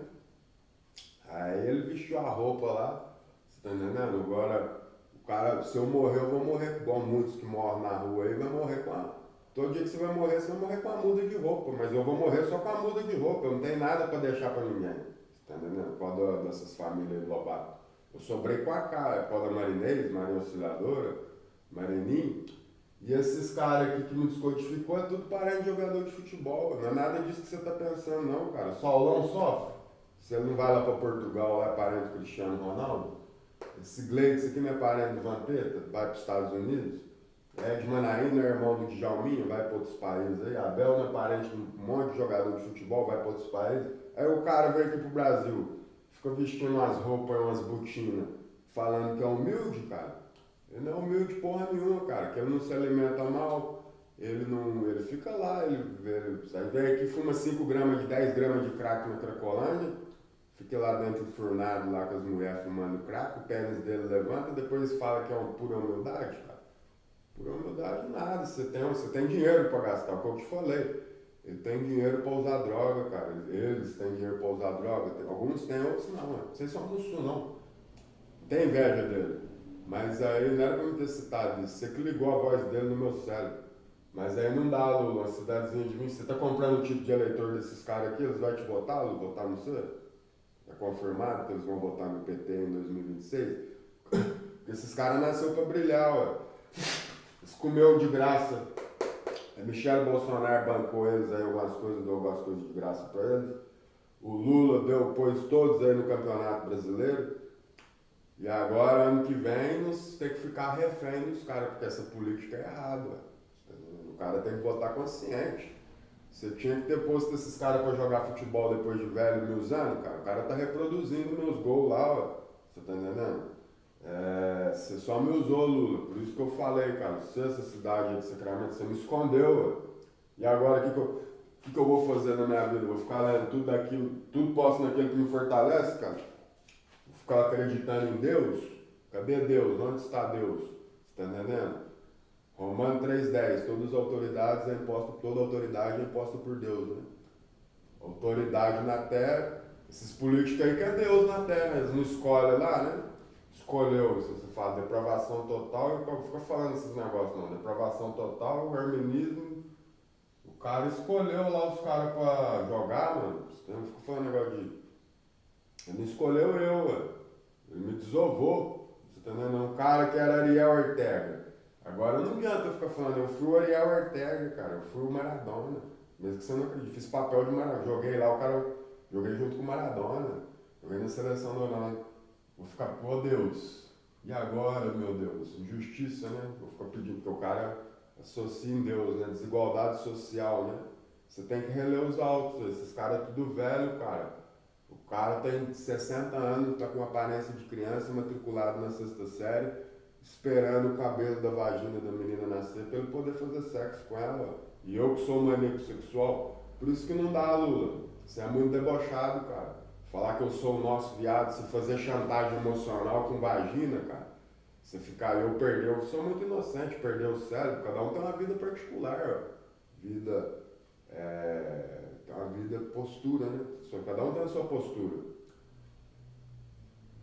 Aí ele vestiu a roupa lá, você tá entendendo? Agora, o cara, se eu morrer, eu vou morrer igual muitos que morrem na rua aí, vai morrer com a. Todo dia que você vai morrer com a muda de roupa, mas eu vou morrer só com a muda de roupa, eu não tenho nada pra deixar pra ninguém. Você tá entendendo? Qual dessas famílias aí Lobato? Eu sobrei com a cara, qual da Marinês, Maria Auxiliadora, Marininho, e esses caras aqui que me descodificou é tudo parente de jogador de futebol. Não é nada disso que você tá pensando, não, cara. Saulão sofre. Você não vai lá para Portugal, lá é parente do Cristiano Ronaldo? Esse Gleitz aqui não é parente do Vampeta, vai para os Estados Unidos? Ed Manaína é irmão do Djalminha, vai para outros países aí. Abel não é parente de um monte de jogador de futebol, vai para outros países. Aí o cara vem aqui pro Brasil, fica vestindo umas roupas, umas botinas, falando que é humilde, cara. Ele não é humilde porra nenhuma, cara, que ele não se alimenta mal, ele fica lá, aí vem aqui, fuma 5 gramas de 10 gramas de crack na Cracolândia, fica lá dentro do fornado, lá com as mulheres fumando crack, o pênis dele levanta, depois fala que é uma pura humildade, cara. Pura humildade nada, você tem dinheiro para gastar, o que eu te falei. Ele tem dinheiro para usar droga, cara. Eles têm dinheiro para usar droga. Alguns têm, outros não. Vocês são muçulmanos, não. Tem inveja dele. Mas aí não era pra me ter citado isso. Você que ligou a voz dele no meu cérebro. Mas aí não dá, Lula, uma cidadezinha de mim. Você tá comprando o tipo de eleitor desses caras aqui, eles vão te votar, Lula? Votar no você? É confirmado que eles vão votar no PT em 2026? Porque esses caras nasceram pra brilhar, ué. Eles comeu de graça. A Michele Bolsonaro bancou eles aí algumas coisas, deu algumas coisas de graça pra eles. O Lula pôs todos aí no Campeonato Brasileiro. E agora, ano que vem, nós tem que ficar refém dos caras, porque essa política é errada. O cara tem que votar consciente. Você tinha que ter posto esses caras pra jogar futebol depois de velho, mil anos, cara. O cara tá reproduzindo meus gols lá, ó. Você tá entendendo? Você só me usou, Lula. Por isso que eu falei, cara. Você, essa cidade aí de Sacramento, você me escondeu, ó. E agora, o que eu vou fazer na minha vida? Eu vou ficar lendo tudo daquilo, tudo posso naquilo que me fortalece, cara? Ficar acreditando em Deus? Cadê Deus? Onde está Deus? Você está entendendo? Romano 3,10, toda autoridade é imposta por Deus, né? Autoridade na terra, esses políticos aí que é Deus na terra, eles não escolhem lá, né? Escolheu, se você fala depravação total, e fica falando esses negócios não, depravação total, o arminismo, o cara escolheu lá os caras pra jogar, mano, você não fica falando negócio de... Ele não escolheu eu, ué. Ele me desovou. Você tá entendendo? Um cara que era Ariel Ortega. Agora não adianta eu ficar falando, eu fui o Ariel Ortega, cara. Eu fui o Maradona. Mesmo que você não acredite. Fiz papel de Maradona. Joguei lá, o cara. Joguei junto com o Maradona. Joguei na seleção do Holanda. Vou ficar, pô Deus. E agora, meu Deus? Injustiça, né? Vou ficar pedindo, porque o cara associa em Deus, né? Desigualdade social, né? Você tem que reler os autos. Esses caras é tudo velho, cara. O cara tem 60 anos, está com aparência de criança, matriculado na sexta série, esperando o cabelo da vagina da menina nascer para ele poder fazer sexo com ela. E eu que sou maníaco sexual, por isso que não dá, Lula. Você é muito debochado, cara. Falar que eu sou o nosso viado, você fazer chantagem emocional com vagina, cara. Você ficar, eu sou muito inocente, perder o cérebro, cada um tem uma vida particular, ó. Vida tem uma vida postura, né? Cada um tem a sua postura.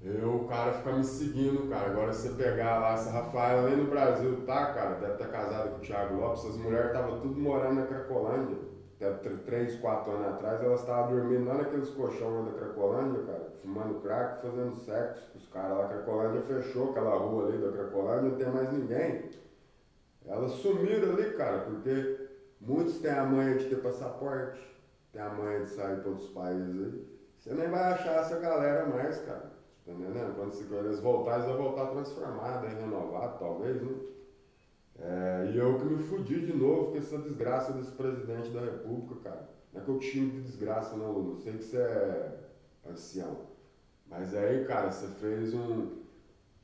O cara fica me seguindo, cara. Agora você pegar lá, essa Rafaela nem no Brasil tá, cara, deve estar casada com o Thiago Lopes, as mulheres estavam tudo morando na Cracolândia. Até 3, 4 anos atrás, elas estavam dormindo lá naqueles colchões da Cracolândia, cara, fumando crack, fazendo sexo com os caras lá. A Cracolândia fechou, aquela rua ali da Cracolândia, não tem mais ninguém. Elas sumiram ali, cara, porque Muitos têm a manha de ter passaporte, têm a manha de sair para outros países aí. Você nem vai achar essa galera mais, cara. Tá entendendo? Quando eles voltarem, eles vão voltar transformados, renovados, talvez, né? E eu que me fudi de novo com essa desgraça desse presidente da república, cara. Não é que eu te chamo de desgraça, não, Lula. Eu sei que você é ancião. Mas aí, cara, você fez um.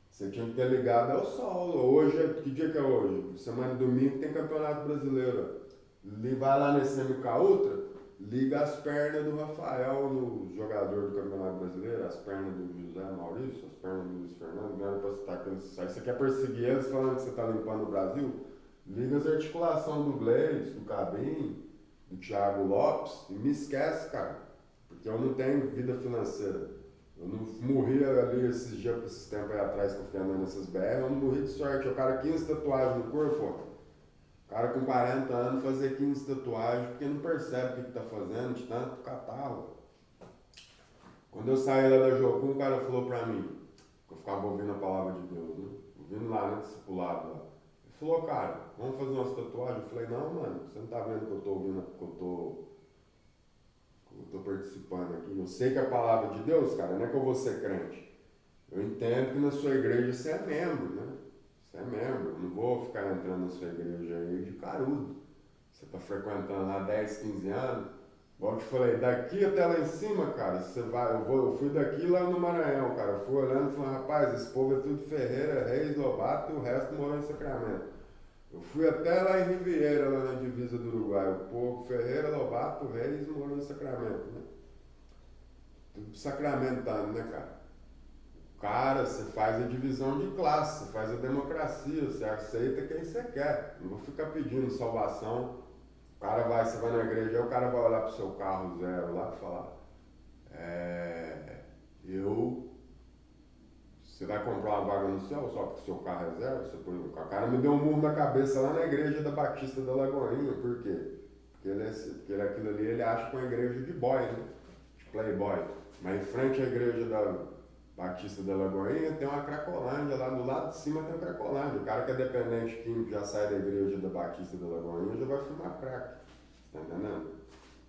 Você tinha que ter ligado ao sol. Hoje, que dia que é hoje? Semana de domingo tem campeonato brasileiro. Vai lá nesse MK Ultra, liga as pernas do Rafael, no jogador do Campeonato Brasileiro, as pernas do José Maurício, as pernas do Luiz Fernando, não era pra citar aqueles. Aí você quer perseguir eles falando que você tá limpando o Brasil? Liga as articulações do Blades, do Cabim, do Thiago Lopes, e me esquece, cara. Porque eu não tenho vida financeira. Eu não morri ali esses tempos aí atrás que eu fiquei andando nessas BR, eu não morri de sorte. O cara 15 tatuagens no corpo, ó. O cara com 40 anos fazer 15 tatuagens porque não percebe o que está fazendo, de tanto catarro. Quando eu saí lá da Jocum, o cara falou pra mim, que eu ficava ouvindo a palavra de Deus, né? Ouvindo lá, né? Discipulado lá. Ele falou, cara, vamos fazer umas tatuagens? Eu falei, não, mano, você não tá vendo que eu tô ouvindo, que eu tô participando aqui. Eu sei que é a palavra de Deus, cara, não é que eu vou ser crente. Eu entendo que na sua igreja você é membro, né? Você é membro, eu não vou ficar entrando na sua igreja aí de carudo. Você está frequentando lá 10, 15 anos. Igual eu te falei, daqui até lá em cima, cara, você vai, eu fui daqui lá no Maranhão, cara. Eu fui olhando e falando, rapaz, esse povo é tudo Ferreira, Reis, Lobato e o resto morou em Sacramento. Eu fui até lá em Riviera, lá na divisa do Uruguai. O povo Ferreira, Lobato, Reis morou em Sacramento, né? Tudo sacramentano, né, cara? Cara, você faz a divisão de classe, você faz a democracia, você aceita quem você quer. Não vou ficar pedindo salvação. O cara vai, você vai na igreja, aí o cara vai olhar pro seu carro zero lá e falar, você vai comprar uma vaga no céu só porque o seu carro é zero? Você põe o cara me deu um murro na cabeça lá na igreja da Batista da Lagoinha, por quê? Porque aquilo ali ele acha que é uma igreja de boy, né? De playboy. Mas em frente à igreja da Batista da Lagoinha tem uma Cracolândia, lá do lado de cima tem uma Cracolândia. O cara que é dependente químico já sai da igreja da Batista da Lagoinha já vai fumar crack. Tá entendendo?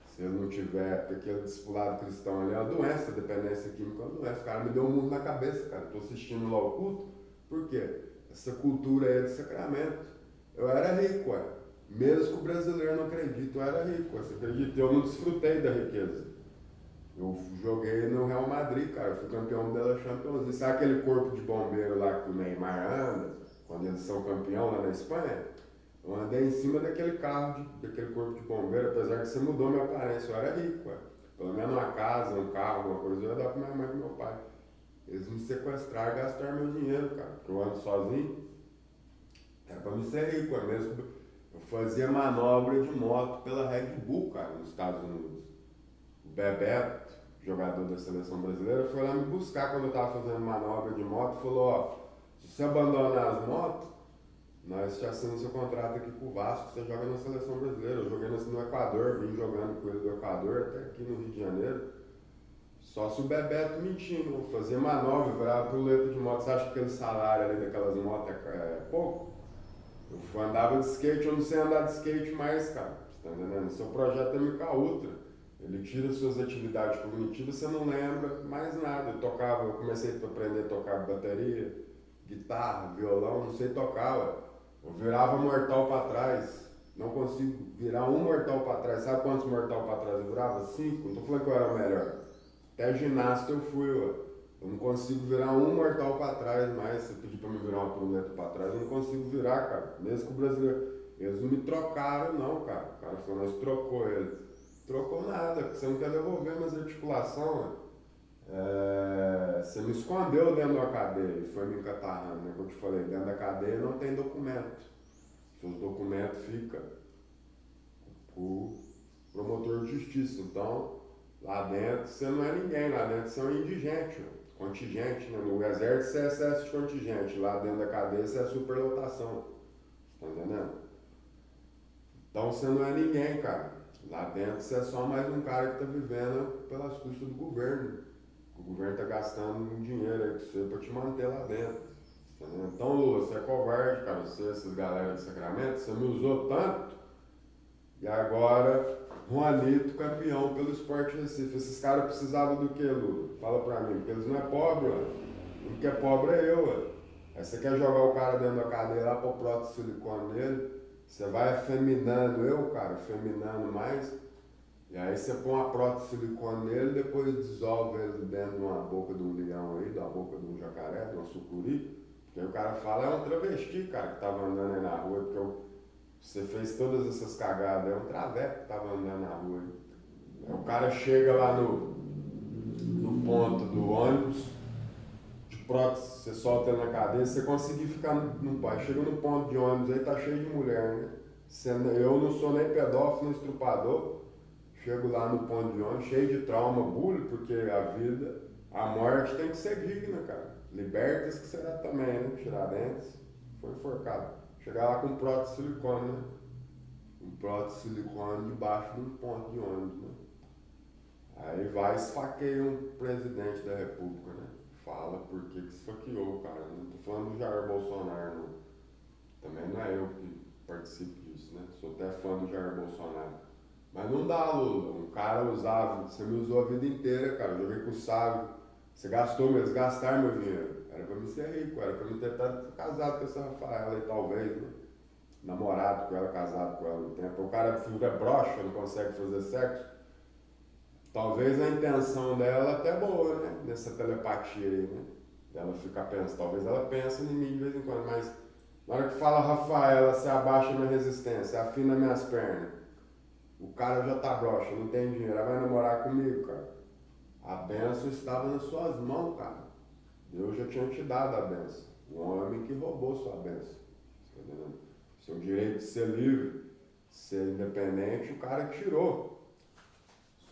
Se ele não tiver aquele discipulado cristão ali, é uma doença, dependência química é uma doença. O cara me deu um murro na cabeça, cara. Tô assistindo lá o culto. Por quê? Essa cultura aí é de Sacramento. Eu era rico, ué. Mesmo que o brasileiro não acredite, eu era rico. Você acredita? Eu não desfrutei da riqueza. Eu joguei no Real Madrid, cara. Eu fui campeão da Champions League. Sabe aquele corpo de bombeiro lá que o Neymar anda, quando eles são campeão lá na Espanha? Eu andei em cima daquele carro, daquele corpo de bombeiro, apesar que você mudou minha aparência. Eu era rico, ué. Pelo menos uma casa, um carro, alguma coisa, eu ia dar pra minha mãe e pro meu pai. Eles me sequestraram e gastaram meu dinheiro, cara. Porque eu ando sozinho. Era pra me ser rico, é mesmo. Eu fazia manobra de moto pela Red Bull, cara, nos Estados Unidos. O Bebeto, jogador da seleção brasileira, foi lá me buscar quando eu estava fazendo manobra de moto e falou, ó, se você abandonar as motos, nós te assinamos seu contrato aqui com o Vasco, você joga na seleção brasileira. Eu joguei no Equador, vim jogando com ele do Equador até aqui no Rio de Janeiro. Só se o Bebeto mentindo, eu fazia manobra, virava puleta de moto. Você acha que aquele salário ali daquelas motos é pouco? Eu andava de skate, eu não sei andar de skate mais, cara. Você tá entendendo? Seu projeto é MK Ultra. Ele tira suas atividades cognitivas, você não lembra mais nada. Eu comecei a aprender a tocar bateria, guitarra, violão, não sei tocar, ué. Eu virava mortal para trás. Não consigo virar um mortal para trás. Sabe quantos mortal para trás eu virava? 5. Não tô falando que eu era o melhor. Até ginasta eu fui, ué. Eu não consigo virar um mortal para trás mais. Se pedir para me virar uma puleta para trás, eu não consigo virar, cara. Mesmo que o brasileiro. Eles não me trocaram, não, cara. O cara falou, nós trocou ele. Trocou nada, porque você não quer devolver minhas articulações. Você me escondeu dentro da cadeia e foi me encatarrando, né? Como eu te falei, dentro da cadeia não tem documento. Seus documentos ficam o promotor de justiça. Então, lá dentro você não é ninguém, lá dentro você é um indigente, contingente, né? No exército você é excesso de contingente, lá dentro da cadeia você é superlotação. Tá entendendo? Então você não é ninguém, cara. Lá dentro você é só mais um cara que está vivendo pelas custas do governo. O governo está gastando um dinheiro aí com você para te manter lá dentro. Entendeu? Então, Lula, você é covarde, cara. Você, essas galera de Sacramento, você me usou tanto E agora, Juanito campeão pelo Sport Recife. Esses caras precisavam do que, Lula? Fala pra mim, porque eles não é pobre, ué. O que é pobre é eu, ué. Aí você quer jogar o cara dentro da cadeia lá, pôr prótese de silicone nele, você vai afeminando eu, cara, feminando mais, e aí você põe uma prótese de silicone nele, depois dissolve ele dentro de uma boca de um leão aí, da boca de um jacaré, de uma sucuri, porque aí o cara fala, é um travesti, cara, que tava andando aí na rua, porque você fez todas essas cagadas, é um traveco que tava andando na rua aí. Aí o cara chega lá no ponto do ônibus, de prótese, você solta ele na cadeia, você conseguir ficar no pai. Chega no ponto de ônibus aí, tá cheio de mulher, né? Eu não sou nem pedófilo, nem estrupador. Chego lá no ponto de ônibus, cheio de trauma, bullying, porque a vida, a morte tem que ser digna, cara. Liberta-se que será também, né? Tiradentes, foi enforcado. Chegar lá com prótese de silicone, né? Um prótese de silicone debaixo de um ponto de ônibus, né? Aí vai e esfaqueia um presidente da república, né? Fala por que esfaqueou, cara. Não tô falando do Jair Bolsonaro, não. Também não é eu que participo disso, né? Sou até fã do Jair Bolsonaro. Mas não dá, Lula. Um cara usava, você me usou a vida inteira, cara. Eu joguei com o Sábio. Você gastou mesmo, gastaram meu dinheiro. Era pra me ser rico, era pra me ter estado casado com essa Rafaela aí, talvez, né? Namorado com ela, casado com ela no tempo. O cara fica broxa, não consegue fazer sexo. Talvez a intenção dela até boa, né? Nessa telepatia aí, né? Ela fica pensando, talvez ela pense em mim de vez em quando, mas na hora que fala Rafaela, você abaixa minha resistência, afina minhas pernas. O cara já tá broxa, não tem dinheiro, ela vai namorar comigo, cara. A benção estava nas suas mãos, cara. Deus já tinha te dado a benção. O homem que roubou sua benção. Tá entendendo? Seu direito de ser livre, ser independente, o cara tirou.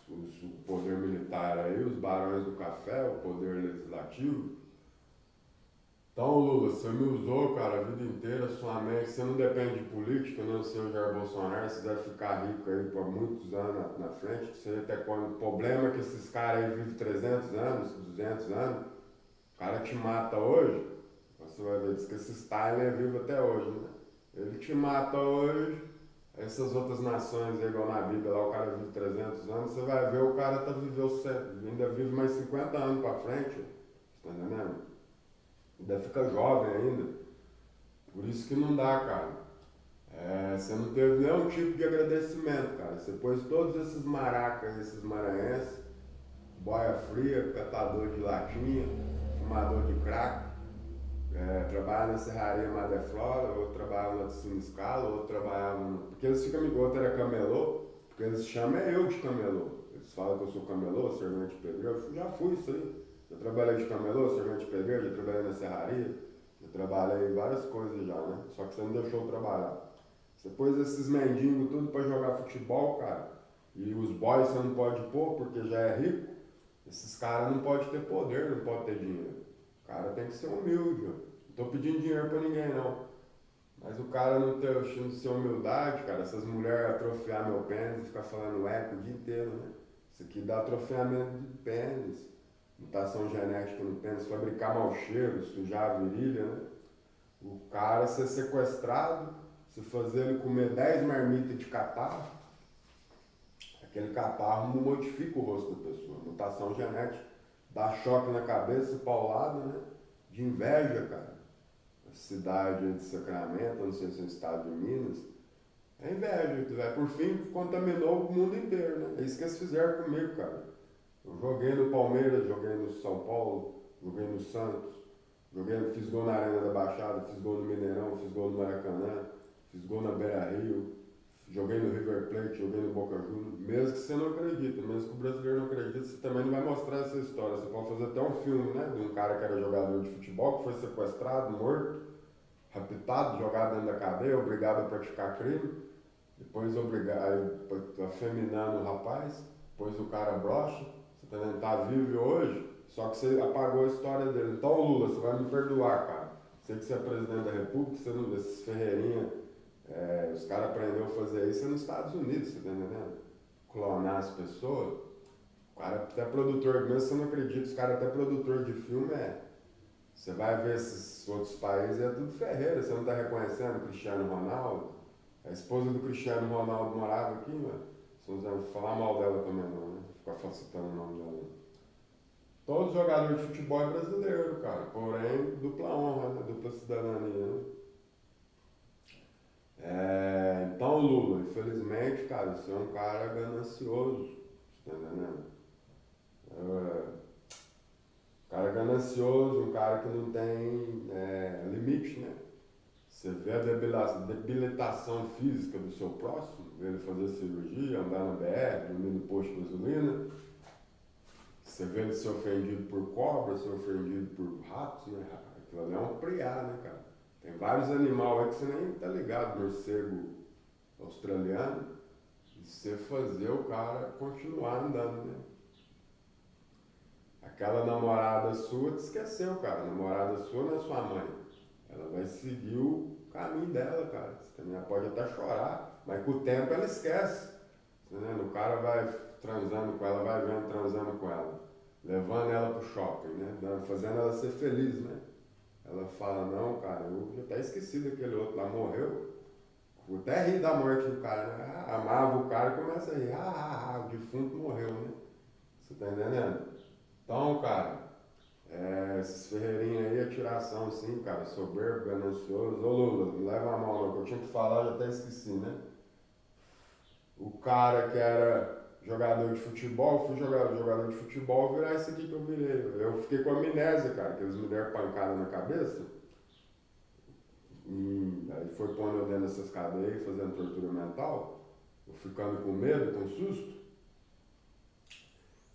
O poder militar aí, os barões do café, o poder legislativo. Então, Lula, você me usou, cara, a vida inteira, sua mente, você não depende de política, nem o seu Jair Bolsonaro, você deve ficar rico aí por muitos anos na frente, você até quando, o problema é que esses caras aí vivem 300 anos, 200 anos, o cara te mata hoje, você vai ver, diz que esse Stalin é vivo até hoje, né? Ele te mata hoje, essas outras nações aí, igual na Bíblia, lá o cara vive 300 anos, você vai ver o cara ainda vive mais 50 anos pra frente, tá entendendo? Ainda fica jovem ainda. Por isso que não dá, cara. Você não teve nenhum tipo de agradecimento, cara. Você pôs todos esses maracas, esses maranhenses, boia fria, catador de latinha, fumador de crack, trabalhava na serraria Madeflora, outro trabalhava na Ticina Escala, outro trabalhava no... Porque eles ficam me outro era camelô, porque eles chamam eu de camelô. Eles falam que eu sou camelô, servente de pedreiro. Eu já fui isso aí. Já trabalhei de camelô, servente de pedreiro, já trabalhei na serraria, já trabalhei em várias coisas já, né? Só que você não deixou eu trabalhar. Você pôs esses mendigos tudo pra jogar futebol, cara. E os boys você não pode pôr porque já é rico. Esses caras não podem ter poder, não podem ter dinheiro. O cara tem que ser humilde, ó. Não tô pedindo dinheiro pra ninguém, não. Mas o cara não ter ser humildade, cara, essas mulheres atrofiar meu pênis e ficar falando eco o dia inteiro, né? Isso aqui dá atrofiamento de pênis, mutação genética no pênis, fabricar mau cheiro, sujar a virilha, né? O cara ser sequestrado, se fazer ele comer 10 marmitas de catarro, aquele catarro modifica o rosto da pessoa, mutação genética, dá choque na cabeça, paulada, né? De inveja, cara. A cidade de Sacramento, não sei se é o estado de Minas, é inveja, por fim contaminou o mundo inteiro, né? É isso que eles fizeram comigo, cara. Eu joguei no Palmeiras, joguei no São Paulo, joguei no Santos, fiz gol na Arena da Baixada, fiz gol no Mineirão, fiz gol no Maracanã, fiz gol na Beira Rio, joguei no River Plate, joguei no Boca Juniors, mesmo que você não acredita, mesmo que o brasileiro não acredita, você também não vai mostrar essa história. Você pode fazer até um filme, né? De um cara que era jogador de futebol, que foi sequestrado, morto, raptado, jogado dentro da cadeia, obrigado a praticar crime, depois afeminando o rapaz, depois o cara brocha, você tá vivo hoje, só que você apagou a história dele. Então, Lula, você vai me perdoar, cara. Sei que você é presidente da República, você não, esses Ferreirinha, os caras aprenderam a fazer isso nos Estados Unidos, você tá entendendo? Clonar as pessoas. O cara até produtor, mesmo você não acredita, os caras até produtor de filme Você vai ver esses outros países, é tudo Ferreira, você não tá reconhecendo Cristiano Ronaldo, A esposa do Cristiano Ronaldo morava aqui, né? Não vou falar mal dela também não, né? Ficar facilitando o nome dela. Todo jogador de futebol é brasileiro, cara. Porém, dupla honra, né? Dupla cidadania, né? Então, Lula, infelizmente, cara, você é um cara ganancioso, tá entendendo? Cara ganancioso, um cara que não tem limite, né? Você vê a debilitação física do seu próximo, ver ele fazer cirurgia, andar na BR, dormir no posto de gasolina. Você vê ele ser ofendido por cobras, ser ofendido por ratos, né? Aquilo ali é um priá, né, cara? Tem vários animais aí que você nem tá ligado, morcego australiano, e você fazer o cara continuar andando, né? Aquela namorada sua te esqueceu, cara. A namorada sua não é sua mãe. Ela vai seguir o caminho dela, cara. Você também pode até chorar, mas com o tempo ela esquece. Entendeu? O cara vai transando com ela, vai vendo transando com ela, levando ela pro shopping, né? Fazendo ela ser feliz, né? Ela fala, não, cara, eu já até esqueci daquele outro lá, morreu. Vou até rir da morte do cara, né? Amava o cara e começa a rir. O defunto morreu, né? Você tá entendendo? Então, cara, esses ferreirinhos aí é tiração, sim, cara. Soberbo, ganancioso. Ô Lula, não leva a mão, não, que eu tinha que falar, eu já até esqueci, né? O cara que era jogador de futebol, fui jogador de futebol, virar esse aqui que eu virei. Eu fiquei com amnésia, cara, que eles me deram pancada na cabeça. E aí foi pondo eu dentro dessas cadeias, fazendo tortura mental. Eu ficando com medo, com susto.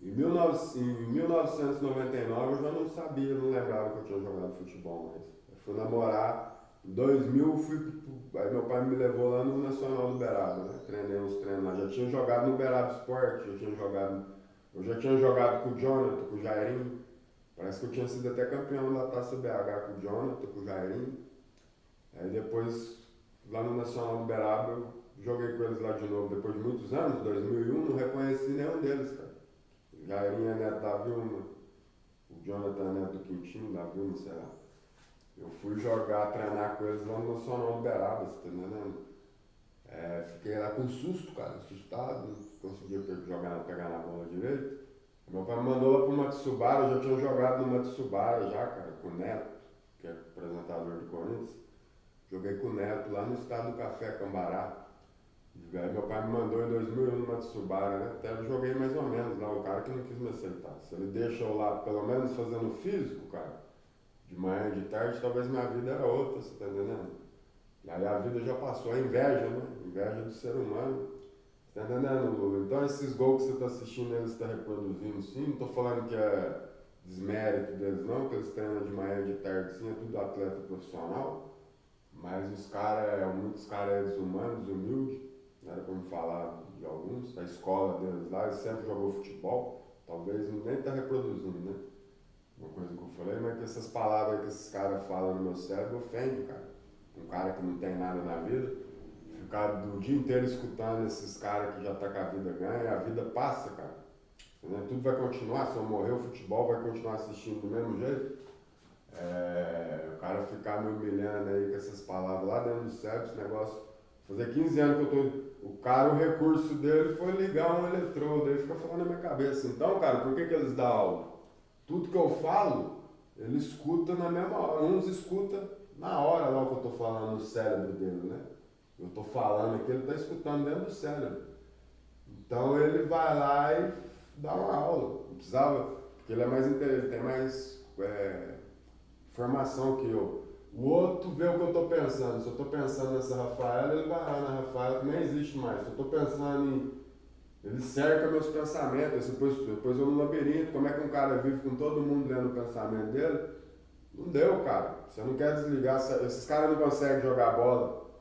Em 1999 eu já não sabia, não lembrava que eu tinha jogado futebol mais. Eu fui namorar, em 2000 aí meu pai me levou lá no Nacional do Uberaba, né? Treinei uns treinos lá. Já tinha jogado no Uberaba Esporte, eu já tinha jogado com o Jonathan, com o Jairinho. Parece que eu tinha sido até campeão da Taça BH com o Jonathan, com o Jairinho. Aí depois, lá no Nacional do Uberaba, eu joguei com eles lá de novo, depois de muitos anos, 2001, não reconheci nenhum deles, cara. Jairinho é neto da Vilma, o Jonathan é neto do Quintinho, da Vilma, sei lá. Eu fui jogar, treinar com eles lá no Nacional do Uberaba, você tá entendendo? Fiquei lá com susto, cara, assustado, não conseguia pegar na bola direito. Meu pai me mandou lá pro Matsubara, eu já tinha jogado no Matsubara já, cara, com o Neto, que é apresentador do Corinthians. Joguei com o Neto lá no estado do Café, Cambará. Aí meu pai me mandou em 2001 no Matsubara, né? Até eu joguei mais ou menos lá, o cara que não quis me aceitar. Se ele deixa eu lá, pelo menos fazendo físico, cara, de manhã e de tarde, talvez minha vida era outra, você tá entendendo? E aí a vida já passou, a inveja, né? Inveja do ser humano. Você tá entendendo, Lula? Então esses gols que você tá assistindo, eles estão reproduzindo sim, não tô falando que é desmérito deles não, que eles treinam de manhã e de tarde sim, é tudo atleta profissional. Mas muitos caras desumanos, humildes, não era como falar de alguns, da escola deles lá, eles sempre jogou futebol, talvez nem está reproduzindo, né? Uma coisa que eu falei, mas que essas palavras que esses caras falam no meu cérebro ofendem, cara. Um cara que não tem nada na vida, ficar do dia inteiro escutando esses caras que já tá com a vida ganha, a vida passa, cara. Entendeu? Tudo vai continuar, se eu morrer o futebol vai continuar assistindo do mesmo jeito. O cara ficar me humilhando aí com essas palavras lá dentro do cérebro, esse negócio. Fazer 15 anos que eu tô. O cara, o recurso dele foi ligar um eletrodo, aí fica falando na minha cabeça. Então, cara, por que eles dão aula? Tudo que eu falo, ele escuta na mesma hora. Uns escuta na hora lá que eu tô falando no cérebro dele, né? Eu tô falando aqui, ele tá escutando dentro do cérebro. Então ele vai lá e dá uma aula. Não precisava, porque ele é mais inteligente, ele tem mais formação que eu. O outro vê o que eu estou pensando. Se eu estou pensando nessa Rafaela, ele vai lá na Rafaela, que nem existe mais. Se eu estou pensando em. Ele cerca meus pensamentos. Depois eu no labirinto. Como é que um cara vive com todo mundo lendo o pensamento dele? Não deu, cara. Você não quer desligar. Esses caras não conseguem jogar bola.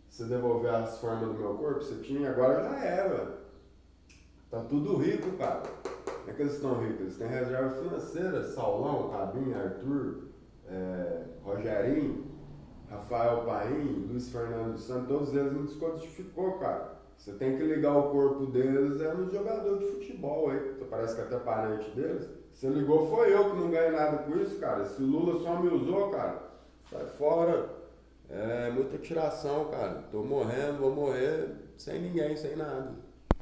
Você devolver as formas do meu corpo? Você tinha, agora já era. Tá tudo rico, cara. Não é que eles estão ricos. Eles têm reserva financeira. Saulão, Cabinho, Arthur. Rogerinho, Rafael Paim, Luiz Fernando dos Santos, todos eles me descodificou, cara. Você tem que ligar o corpo deles no jogador de futebol aí, parece que até parente deles. Você ligou, foi eu que não ganhei nada com isso, cara. Esse Lula só me usou, cara. Sai fora. É muita tiração, cara. Tô morrendo, vou morrer sem ninguém, sem nada.